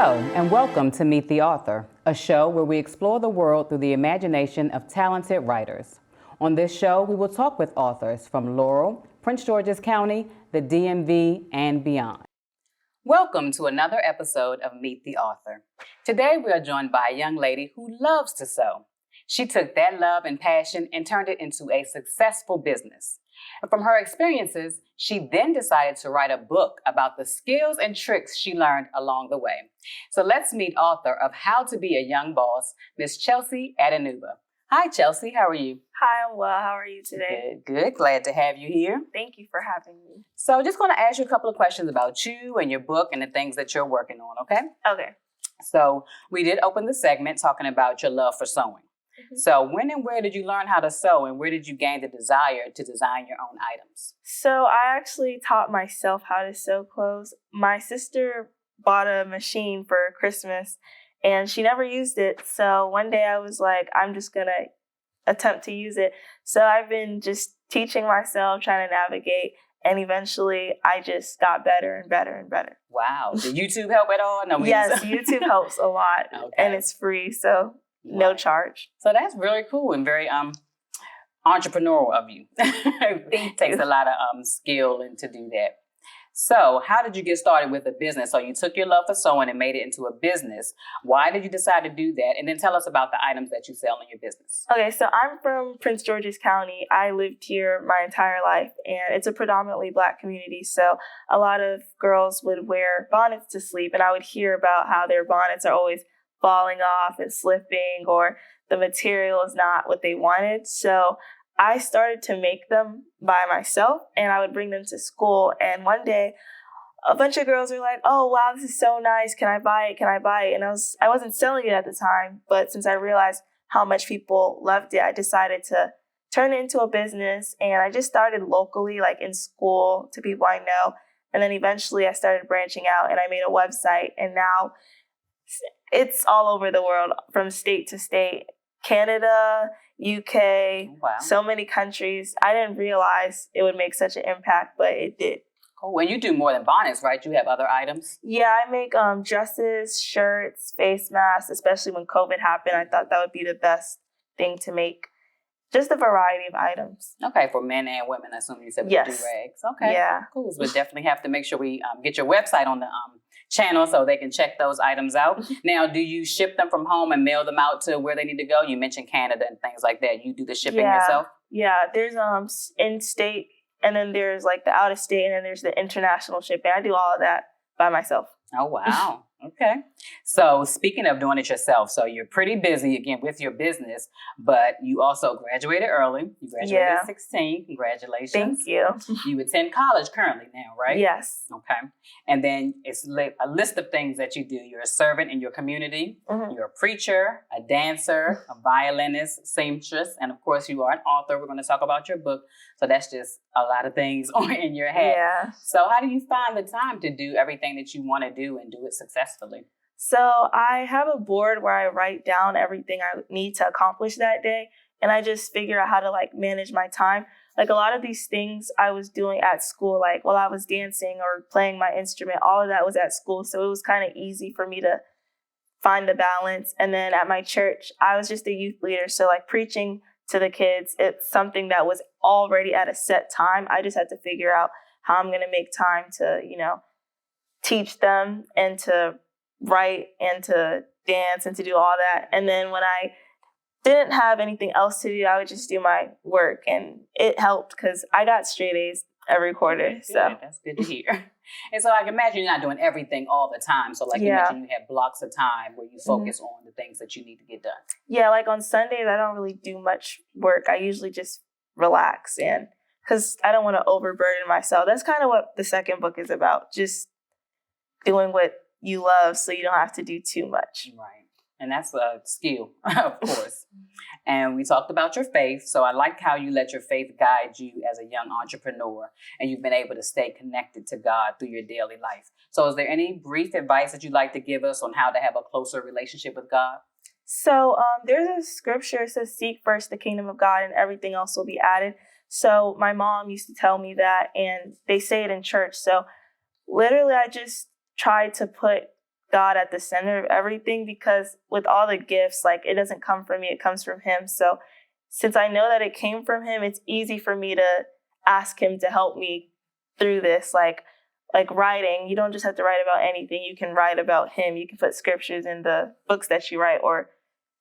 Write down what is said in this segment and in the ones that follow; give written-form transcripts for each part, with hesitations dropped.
Hello, and welcome to Meet the Author, a show where we explore the world through the imagination of talented writers. On this show, we will talk with authors from Laurel, Prince George's County, the DMV, and beyond. Welcome to another episode of Meet the Author. Today, we are joined by a young lady who loves to sew. She took that love and passion and turned it into a successful business. And from her experiences, she then decided to write a book about the skills and tricks she learned along the way. So let's meet author of How to Be a Young Boss, Miss Chelsea Adinuba. Hi, Chelsea. How are you? Hi, I'm well. How are you today? Good. Glad to have you here. Thank you for having me. So just going to ask you a couple of questions about you and your book and the things that you're working on, okay? Okay. So we did open the segment talking about your love for sewing. So when and where did you learn how to sew, and where did you gain the desire to design your own items? So I actually taught myself how to sew clothes. My sister bought a machine for Christmas and she never used it. So one day I was like, I'm just going to attempt to use it. So I've been just teaching myself, trying to navigate, and eventually I just got better and better and better. Wow. Did YouTube help at all? No, yes, YouTube helps a lot, and it's free. So no charge. So that's really cool and very entrepreneurial of you. It takes a lot of skill and to do that. So how did you get started with a business? So you took your love for sewing and made it into a business. Why did you decide to do that? And then tell us about the items that you sell in your business. Okay, so I'm from Prince George's County. I lived here my entire life, and it's a predominantly Black community. So a lot of girls would wear bonnets to sleep, and I would hear about how their bonnets are always falling off and slipping, or the material is not what they wanted. So I started to make them by myself, and I would bring them to school. And one day, a bunch of girls were like, "Oh, wow, this is so nice. Can I buy it? Can I buy it?" And I wasn't selling it at the time, but since I realized how much people loved it, I decided to turn it into a business. And I just started locally, like in school, to people I know. And then eventually I started branching out, and I made a website, and now it's all over the world, from state to state. Canada, UK, wow. So many countries. I didn't realize it would make such an impact, but it did. Cool. When you do more than bonnets, right? You have other items? Yeah, I make dresses, shirts, face masks, especially when COVID happened. I thought that would be the best thing to make. Just a variety of items. Okay, for men and women, I assume you said with yes. do-rags. Okay, yeah. Cool. So we'll definitely have to make sure we get your website on the channel so they can check those items out. Now, do you ship them from home and mail them out to where they need to go? You mentioned Canada and things like that. You do the shipping yourself? Yeah, there's in-state, and then there's like the out-of-state, and then there's the international shipping. I do all of that by myself. Oh, wow. Okay. So speaking of doing it yourself, so you're pretty busy, again, with your business, but you also graduated early. You graduated at 16. Congratulations. Thank you. You attend college currently now, right? Yes. Okay. And then it's a list of things that you do. You're a servant in your community. Mm-hmm. You're a preacher, a dancer, a violinist, seamstress, and of course you are an author. We're going to talk about your book. So that's just a lot of things in your head. Yeah. So how do you find the time to do everything that you want to do and do it successfully? So I have a board where I write down everything I need to accomplish that day. And I just figure out how to manage my time. Like a lot of these things I was doing at school, like while I was dancing or playing my instrument, all of that was at school. So it was kind of easy for me to find the balance. And then at my church, I was just a youth leader. So preaching to the kids, it's something that was already at a set time. I just had to figure out how I'm going to make time to, teach them and to write and to dance and to do all that. And then when I didn't have anything else to do, I would just do my work, and it helped because I got straight A's every quarter. Good. So that's good to hear. And so I can imagine you're not doing everything all the time. So you mentioned, you have blocks of time where you focus on the things that you need to get done. Yeah, on Sundays, I don't really do much work. I usually just relax, and because I don't want to overburden myself. That's kind of what the second book is about, just doing what you love so you don't have to do too much. Right. And that's a skill, of course. And we talked about your faith. So I like how you let your faith guide you as a young entrepreneur, and you've been able to stay connected to God through your daily life. So is there any brief advice that you'd like to give us on how to have a closer relationship with God? So there's a scripture that says, "Seek first the kingdom of God and everything else will be added." So my mom used to tell me that, and they say it in church. So literally I just try to put God at the center of everything, because with all the gifts, like, it doesn't come from me, it comes from him. So since I know that it came from him, it's easy for me to ask him to help me through this. Like writing, you don't just have to write about anything. You can write about him. You can put scriptures in the books that you write, or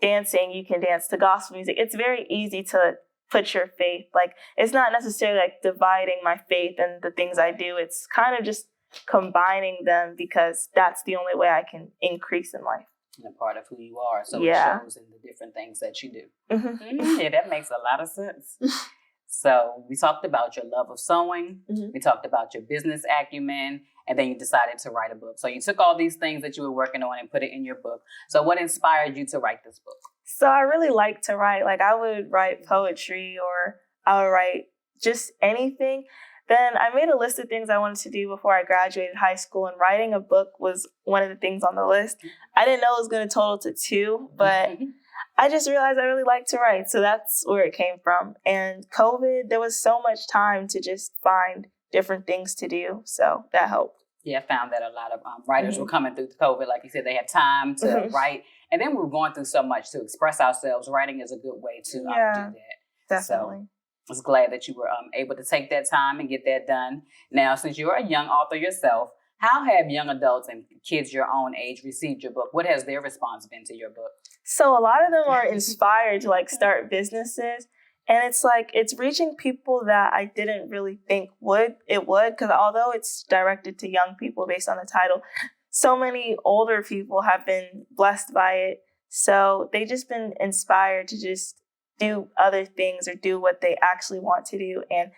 dancing, you can dance to gospel music. It's very easy to put your faith, like, it's not necessarily like dividing my faith and the things I do. It's kind of just combining them, because that's the only way I can increase in life. And a part of who you are. So Yeah. It shows in the different things that you do. Mm-hmm. Yeah, that makes a lot of sense. So we talked about your love of sewing. Mm-hmm. We talked about your business acumen. And then you decided to write a book. So you took all these things that you were working on and put it in your book. So what inspired you to write this book? So I really like to write. Like, I would write poetry, or I would write just anything. Then I made a list of things I wanted to do before I graduated high school, and writing a book was one of the things on the list. I didn't know it was going to total to 2, but I just realized I really like to write. So that's where it came from. And COVID, there was so much time to just find different things to do. So that helped. Yeah, I found that a lot of writers were coming through COVID. Like you said, they had time to write. And then we were going through so much to express ourselves. Writing is a good way to do that. Definitely. So I was glad that you were able to take that time and get that done. Now, since you're a young author yourself, how have young adults and kids your own age received your book? What has their response been to your book? So a lot of them are inspired to like start businesses. And it's like, it's reaching people that I didn't really think it would, because although it's directed to young people based on the title, so many older people have been blessed by it. So they just been inspired to just do other things or do what they actually want to do, and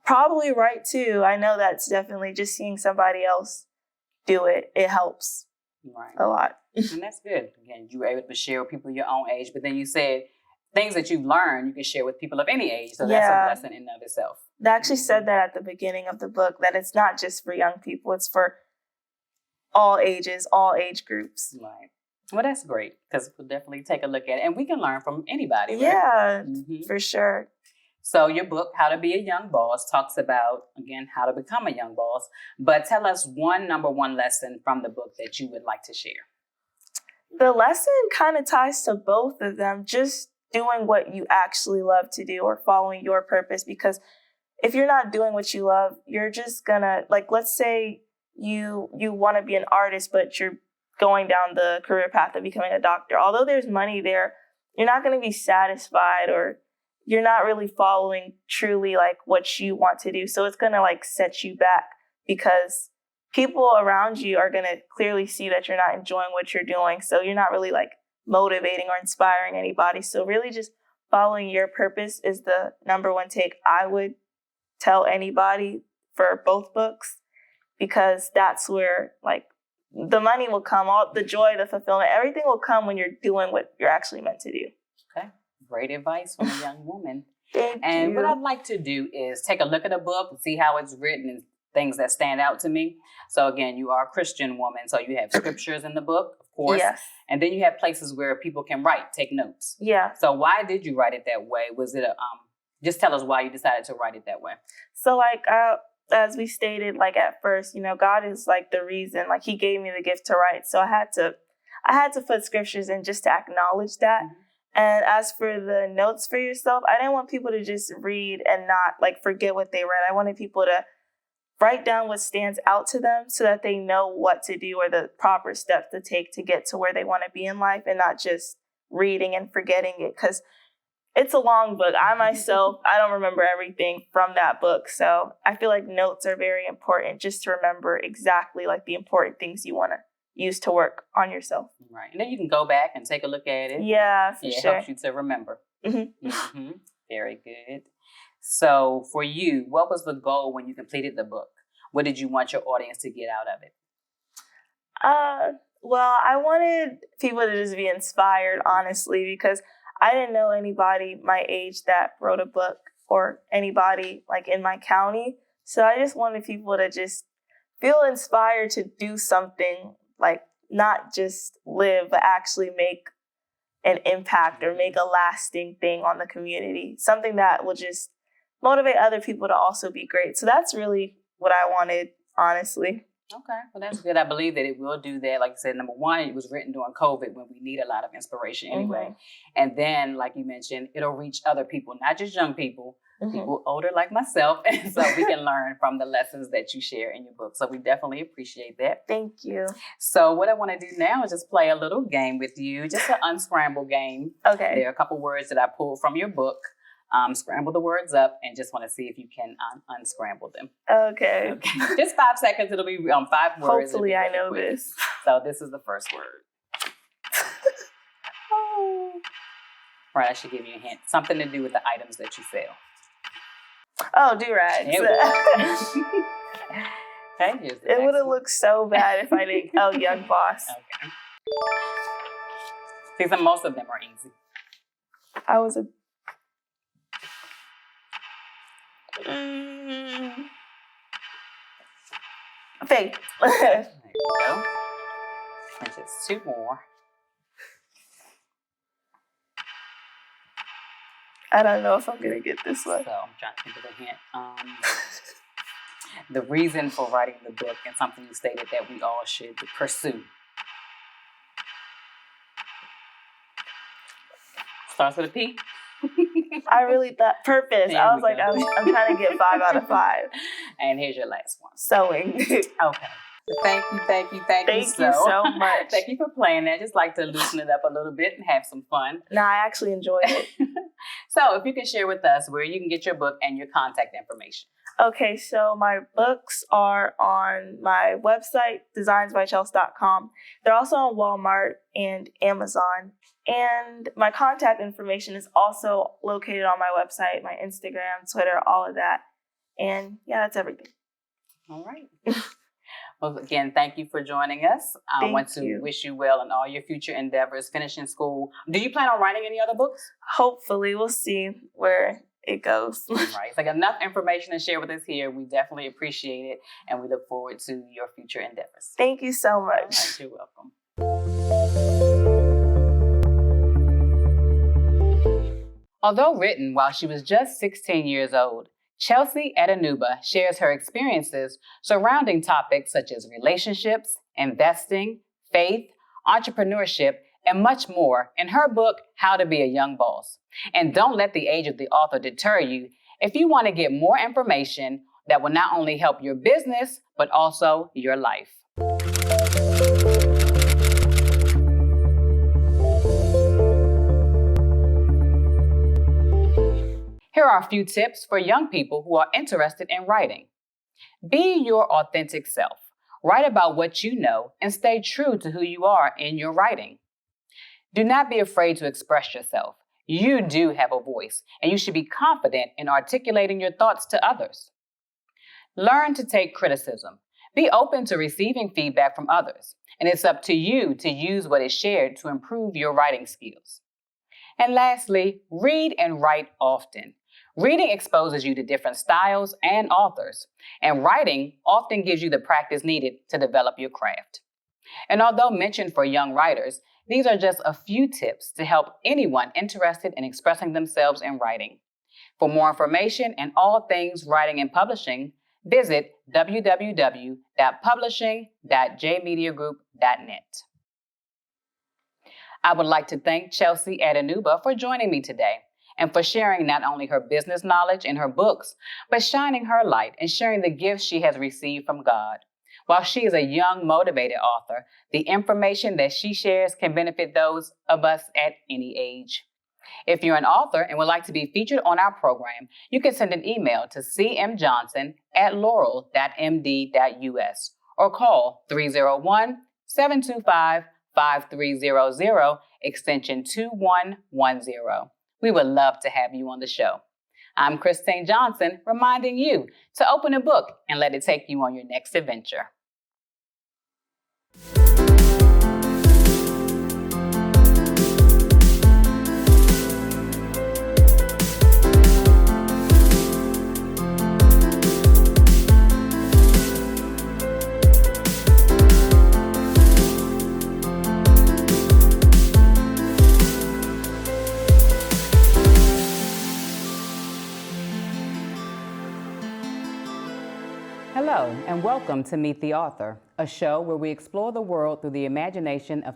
probably write too. I know that's definitely just seeing somebody else do it. It helps a lot. And that's good. Again, you were able to share with people your own age, but then you said things that you've learned, you can share with people of any age. So that's a blessing in and of itself. They actually said that at the beginning of the book, that it's not just for young people, it's for all ages, all age groups. Right. Well, that's great, because we'll definitely take a look at it. And we can learn from anybody, right? Yeah, for sure. So your book, How to Be a Young Boss, talks about, again, how to become a young boss. But tell us number one lesson from the book that you would like to share. The lesson kind of ties to both of them, just doing what you actually love to do, or following your purpose. Because if you're not doing what you love, you're just gonna, like, let's say you want to be an artist, but you're going down the career path of becoming a doctor. Although there's money there, you're not going to be satisfied, or you're not really following truly like what you want to do. So it's going to like set you back, because people around you are going to clearly see that you're not enjoying what you're doing. So you're not really like motivating or inspiring anybody. So really just following your purpose is the number one take I would tell anybody for both books, because that's where like the money will come, all the joy, the fulfillment, everything will come when you're doing what you're actually meant to do. Okay. Great advice from a young woman. Thank you. What I'd like to do is take a look at a book and see how it's written and things that stand out to me. So again, you are a Christian woman, so you have scriptures in the book, of course. Yes. And then you have places where people can take notes. Yeah. So why did you write it that way? Was it just tell us why you decided to write it that way. So like, as we stated, like at first, God is like the reason, like he gave me the gift to write. So I had to put scriptures in just to acknowledge that. Mm-hmm. And as for the notes for yourself, I didn't want people to just read and not like forget what they read. I wanted people to write down what stands out to them so that they know what to do or the proper steps to take to get to where they want to be in life, and not just reading and forgetting it. Because it's a long book. I myself, I don't remember everything from that book. So I feel like notes are very important, just to remember exactly like the important things you want to use to work on yourself. Right. And then you can go back and take a look at it. Yeah, for sure. It helps you to remember. Mm-hmm. Mm-hmm. Very good. So for you, what was the goal when you completed the book? What did you want your audience to get out of it? Well, I wanted people to just be inspired, honestly, because I didn't know anybody my age that wrote a book, or anybody like in my county. So I just wanted people to just feel inspired to do something, like not just live, but actually make an impact or make a lasting thing on the community. Something that will just motivate other people to also be great. So that's really what I wanted, honestly. Okay, well, that's good. I believe that it will do that. Like I said, number one, it was written during COVID when we need a lot of inspiration anyway. Mm-hmm. And then, like you mentioned, it'll reach other people, not just young people, Mm-hmm. people older like myself. And so we can learn from the lessons that you share in your book. So we definitely appreciate that. Thank you. So what I want to do now is just play a little game with you, just an unscramble game. Okay. There are a couple words that I pulled from your book. Scramble the words up and just want to see if you can unscramble them. Okay. Just 5 seconds. It'll be 5 words. Hopefully I know this. So this is the first word. Oh. Right, I should give you a hint. Something to do with the items that you sell. Oh, do-rags. Okay, here's the It next would have one. looked so bad if I didn't. Oh, Young Boss. Okay. See, most of them are easy. I was a... Faith. There you go. And just 2 more. I don't know if I'm going to get this one. So I'm trying to think of a hint. The reason for writing the book and something you stated that we all should pursue. Starts with a P. I really thought purpose. There I was we like, go. I'm trying to get 5 out of 5. And here's your last one. Sewing. Okay. Thank you Thank you so much. Thank you for playing that. Just like to loosen it up a little bit and have some fun. No, I actually enjoyed it. So if you can share with us where you can get your book and your contact information. Okay, so my books are on my website, designsbychelsea.com. They're also on Walmart and Amazon. And my contact information is also located on my website, my Instagram, Twitter, all of that. And yeah, that's everything. All right. Well, again, thank you for joining us. I want to wish you well in all your future endeavors, finishing school. Do you plan on writing any other books? Hopefully, we'll see where it goes. Right. It's like enough information to share with us here. We definitely appreciate it, and we look forward to your future endeavors. Thank you so much. All right, you're welcome. Although written while she was just 16 years old, Chelsea Adinuba shares her experiences surrounding topics such as relationships, investing, faith, entrepreneurship, and much more in her book, How to Be a Young Boss. And don't let the age of the author deter you if you want to get more information that will not only help your business, but also your life. Here are a few tips for young people who are interested in writing. Be your authentic self. Write about what you know and stay true to who you are in your writing. Do not be afraid to express yourself. You do have a voice, and you should be confident in articulating your thoughts to others. Learn to take criticism. Be open to receiving feedback from others, and it's up to you to use what is shared to improve your writing skills. And lastly, read and write often. Reading exposes you to different styles and authors, and writing often gives you the practice needed to develop your craft. And although mentioned for young writers, these are just a few tips to help anyone interested in expressing themselves in writing. For more information and all things writing and publishing, visit www.publishing.jmediagroup.net. I would like to thank Chelsea Adinuba for joining me today and for sharing not only her business knowledge in her books, but shining her light and sharing the gifts she has received from God. While she is a young, motivated author, the information that she shares can benefit those of us at any age. If you're an author and would like to be featured on our program, you can send an email to cmjohnson@laurel.md.us or call 301-725-5300, extension 2110. We would love to have you on the show. I'm Christine Johnson, reminding you to open a book and let it take you on your next adventure. Hello, and welcome to Meet the Author, a show where we explore the world through the imagination of